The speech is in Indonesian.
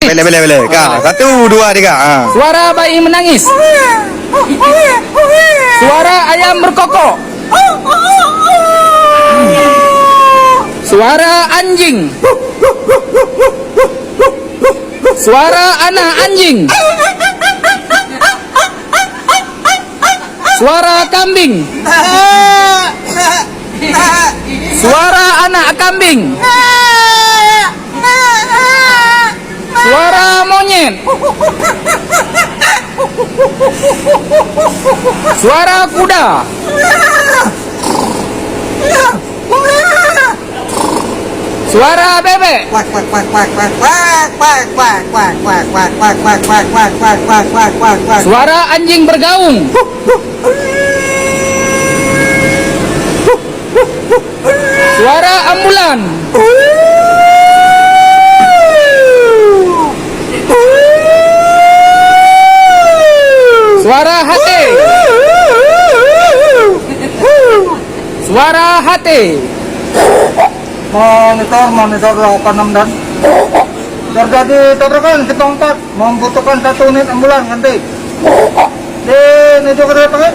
Boleh. Kak, 1, 2, 3. Suara bayi menangis. Suara ayam berkokok. Suara anjing. Suara anak anjing. Suara kambing. Suara anak kambing. Suara monyet. Suara kuda. Suara bebek. Suara anjing bergaung. Suara ambulan. Suara hati. Suara hati. Monitor 86 dan terjadi tabrakan si tongkat membutuhkan 1 unit ambulan ganti. Di meja kedua pakai.